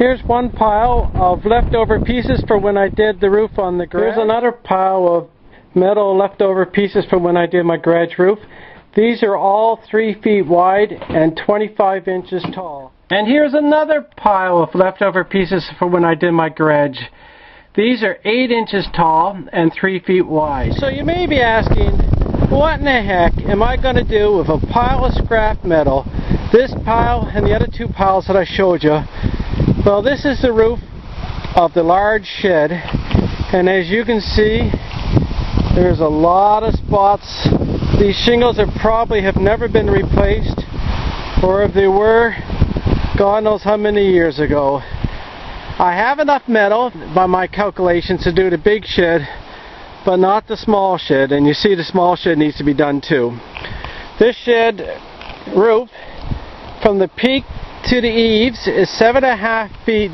Here's one pile of leftover pieces from when I did the roof on the garage. Here's another pile of metal leftover pieces from when I did my garage roof. These are all 3 feet wide and 25 inches tall. And here's another pile of leftover pieces from when I did my garage. These are 8 inches tall and 3 feet wide. So you may be asking, what in the heck am I going to do with a pile of scrap metal? This pile and the other 2 piles that I showed you. Well, this is the roof of the large shed, and as you can see, there's a lot of spots. These shingles probably have never been replaced, or if they were, God knows how many years ago. I have enough metal by my calculations to do the big shed, but not the small shed, and you see the small shed needs to be done too. This shed roof, from the peak to the eaves, is 7.5 feet,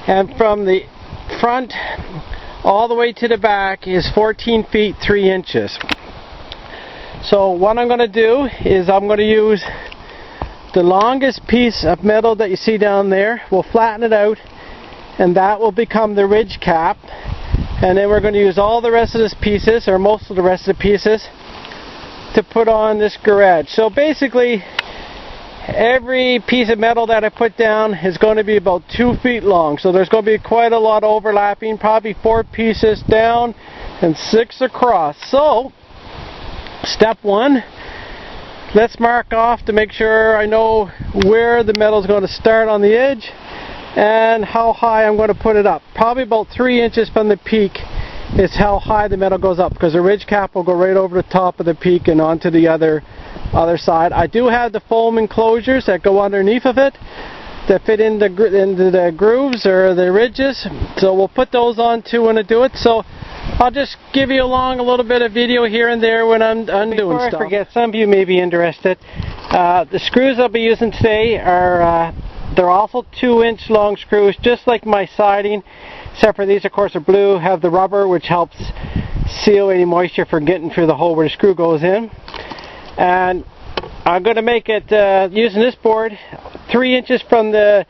and from the front all the way to the back is 14 feet 3 inches. So what I'm going to do is I'm going to use the longest piece of metal that you see down there. We'll flatten it out, and that will become the ridge cap. And then we're going to use all the rest of these pieces, or most of the rest of the pieces, to put on this garage. So basically, every piece of metal that I put down is going to be about 2 feet long. So there's going to be quite a lot overlapping, probably 4 pieces down and 6 across. So, step 1, let's mark off to make sure I know where the metal is going to start on the edge and how high I'm going to put it up. Probably about 3 inches from the peak is how high the metal goes up, because the ridge cap will go right over the top of the peak and onto the other side. I do have the foam enclosures that go underneath of it that fit into the grooves or the ridges, so we'll put those on too when I do it. So I'll just give you along a little bit of video here and there when I'm doing stuff. Before I forget, some of you may be interested. The screws I'll be using today are they're also 2-inch long screws, just like my siding, except for these, of course, are blue, have the rubber, which helps seal any moisture from getting through the hole where the screw goes in. And I'm going to make it, using this board, 3 inches from the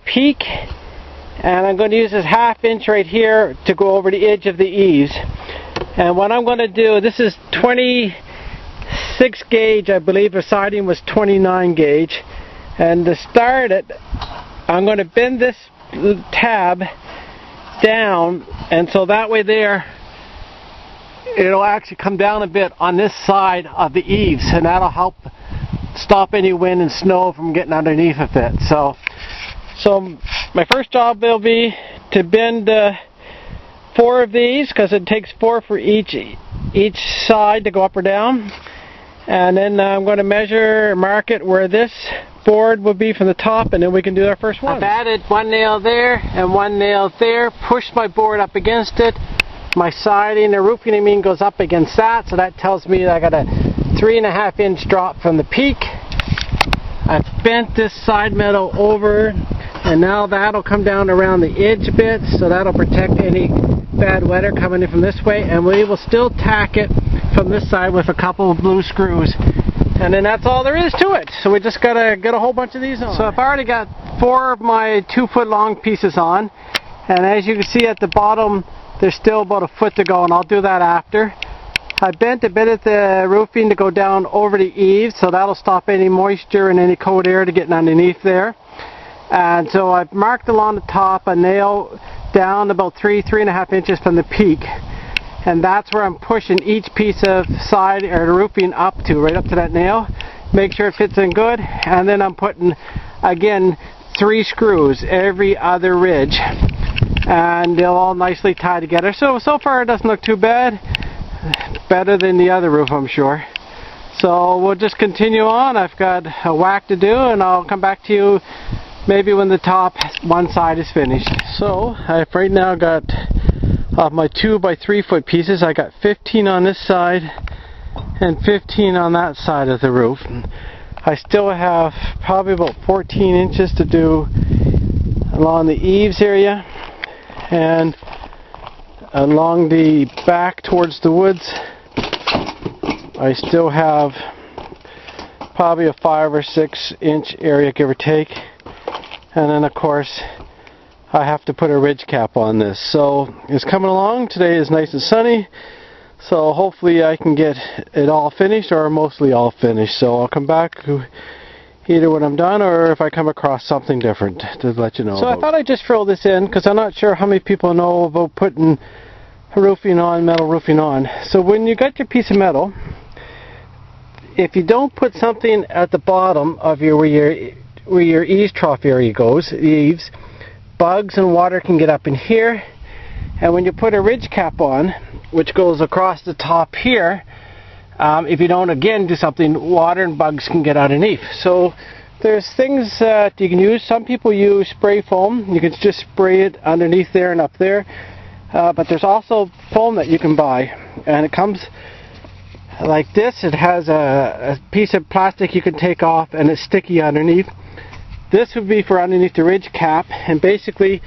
peak, and I'm going to use this 1/2 inch right here to go over the edge of the eaves. And what I'm going to do, this is 26 gauge, I believe the siding was 29 gauge. And to start it, I'm going to bend this tab down, and so that way there, it'll actually come down a bit on this side of the eaves, and that'll help stop any wind and snow from getting underneath of it. So my first job will be to bend 4 of these, because it takes 4 for each side to go up or down. And then I'm going to measure, mark it where this board will be from the top, and then we can do our first one. I've added 1 nail there and 1 nail there, pushed my board up against it. My siding, the roofing, I mean, goes up against that, so that tells me that I got a 3.5 inch drop from the peak. I've bent this side metal over, and now that'll come down around the edge a bit, so that'll protect any bad weather coming in from this way, and we will still tack it from this side with a couple of blue screws. And then that's all there is to it. So we just gotta get a whole bunch of these on. So I've already got 4 of my 2 foot long pieces on, and as you can see at the bottom, there's still about 1 foot to go, and I'll do that after. I bent a bit at the roofing to go down over the eaves, so that'll stop any moisture and any cold air to getting underneath there. And so I've marked along the top a nail down about 3.5 inches from the peak. And that's where I'm pushing each piece of side or the roofing up to, right up to that nail. Make sure it fits in good. And then I'm putting, again, 3 screws every other ridge. And they'll all nicely tie together. So far it doesn't look too bad. Better than the other roof, I'm sure. So we'll just continue on. I've got a whack to do, and I'll come back to you maybe when the top one side is finished. So I've right now got of my 2 by 3 foot pieces, I got 15 on this side and 15 on that side of the roof. I still have probably about 14 inches to do along the eaves area, and along the back towards the woods I still have probably a 5 or 6 inch area, give or take. And then of course I have to put a ridge cap on this. So it's coming along. Today is nice and sunny, so hopefully I can get it all finished, or mostly all finished. So I'll come back either when I'm done or if I come across something different to let you know. So I thought I'd just throw this in because I'm not sure how many people know about putting roofing on, metal roofing on. So when you got your piece of metal, if you don't put something at the bottom of where your eaves trough area goes, the eaves, bugs and water can get up in here. And when you put a ridge cap on, which goes across the top here, if you don't again do something, water and bugs can get underneath. So there's things that you can use. Some people use spray foam. You can just spray it underneath there and up there. But there's also foam that you can buy, and it comes like this. It has a piece of plastic you can take off, and it's sticky underneath. This would be for underneath the ridge cap, and basically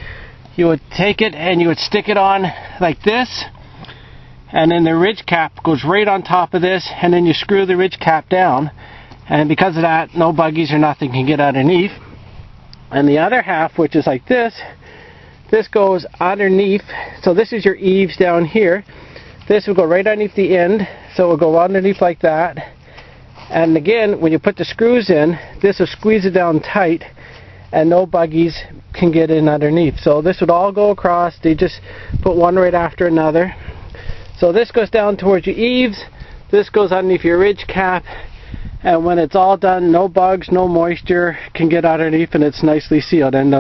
you would take it and you would stick it on like this, and then the ridge cap goes right on top of this, and then you screw the ridge cap down, and because of that, no buggies or nothing can get underneath. And the other half, which is like this goes underneath. So this is your eaves down here. This will go right underneath the end, so it will go underneath like that. And again, when you put the screws in, this will squeeze it down tight, and no buggies can get in underneath. So this would all go across. They just put one right after another. So this goes down towards your eaves, this goes underneath your ridge cap, and when it's all done, no bugs, no moisture can get underneath, and it's nicely sealed. And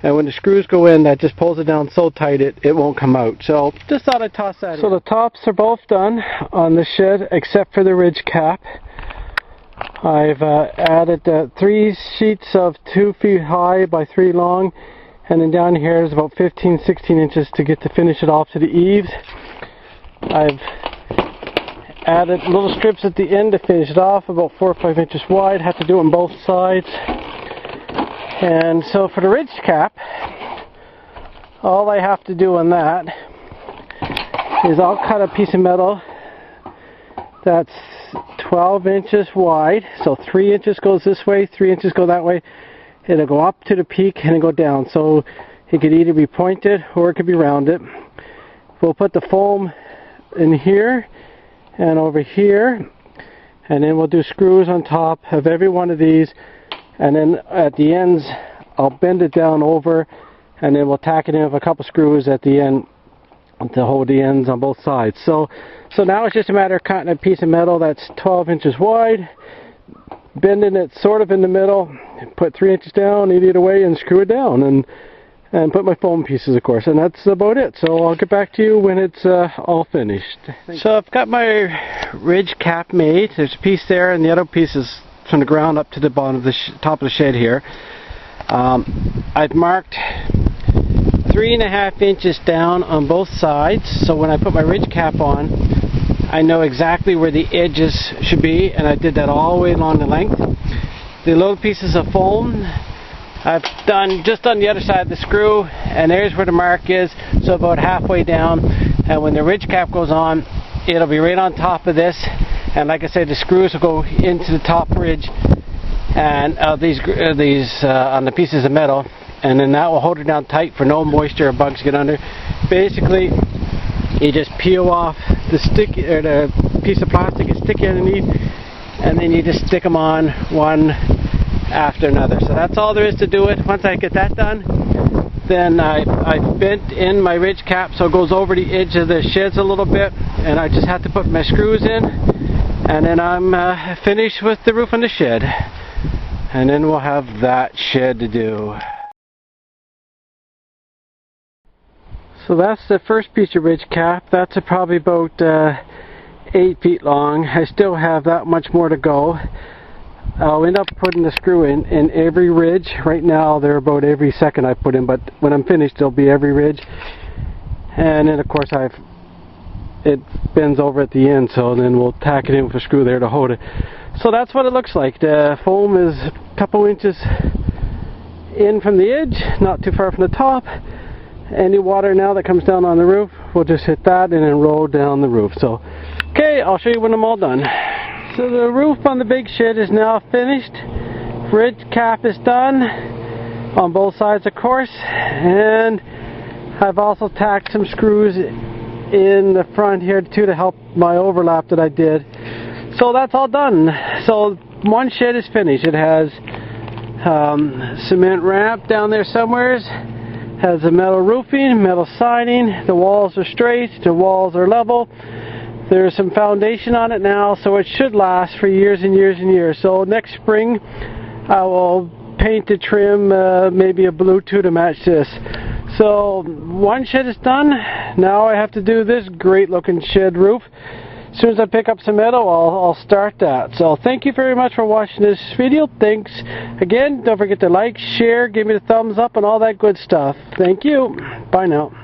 when the screws go in, that just pulls it down so tight it won't come out. So just thought I'd toss that in. So the tops are both done on the shed except for the ridge cap. I've added 3 sheets of 2 feet high by 3 long, and then down here is about 15-16 inches to finish it off to the eaves. I've added little strips at the end to finish it off, about 4 or 5 inches wide. Have to do it on both sides. And so for the ridge cap, all I have to do on that is I'll cut a piece of metal that's 12 inches wide, so 3 inches goes this way, 3 inches go that way. It'll go up to the peak and it'll go down, so it could either be pointed or it could be rounded. We'll put the foam in here and over here, and then we'll do screws on top of every one of these, and then at the ends I'll bend it down over, and then we'll tack it in with a couple screws at the end to hold the ends on both sides. So now it's just a matter of cutting a piece of metal that's 12 inches wide, bending it sort of in the middle, put 3 inches down either way and screw it down, and put my foam pieces, of course, and that's about it. So I'll get back to you when it's all finished. So I've got my ridge cap made. There's a piece there, and the other piece is from the ground up to the bottom of the top of the shed here. I've marked 3.5 inches down on both sides, so when I put my ridge cap on, I know exactly where the edges should be, and I did that all the way along the length. The little pieces of foam I've done just on the other side of the screw, and there's where the mark is, so about halfway down. And when the ridge cap goes on, it'll be right on top of this, and like I said, the screws will go into the top ridge and these on the pieces of metal, and then that will hold it down tight for no moisture or bugs to get under. Basically, you just peel off the piece of plastic is sticky underneath, and then you just stick them on one after another. So that's all there is to do it. Once I get that done, then I've bent in my ridge cap so it goes over the edge of the sheds a little bit, and I just have to put my screws in, and then I'm finished with the roof on the shed, and then we'll have that shed to do. So that's the first piece of ridge cap. That's probably about 8 feet long. I still have that much more to go. I'll end up putting the screw in every ridge. Right now they're about every second I put in, but when I'm finished they'll be every ridge. And then of course it bends over at the end, so then we'll tack it in with a screw there to hold it. So that's what it looks like. The foam is a couple inches in from the edge, not too far from the top. Any water now that comes down on the roof, we'll just hit that and then roll down the roof. So, okay, I'll show you when I'm all done. So the roof on the big shed is now finished. Ridge cap is done. on both sides, of course, and I've also tacked some screws in the front here too to help my overlap that I did. So that's all done. So one shed is finished. It has cement ramp down there somewhere, has a metal roofing, metal siding, the walls are straight, the walls are level. There's some foundation on it now, so it should last for years and years and years. So next spring I will paint the trim maybe a blue too to match this. So one shed is done. Now I have to do this great looking shed roof. As soon as I pick up some metal, I'll start that. So thank you very much for watching this video. Thanks again. Don't forget to like, share, give me the thumbs up and all that good stuff. Thank you. Bye now.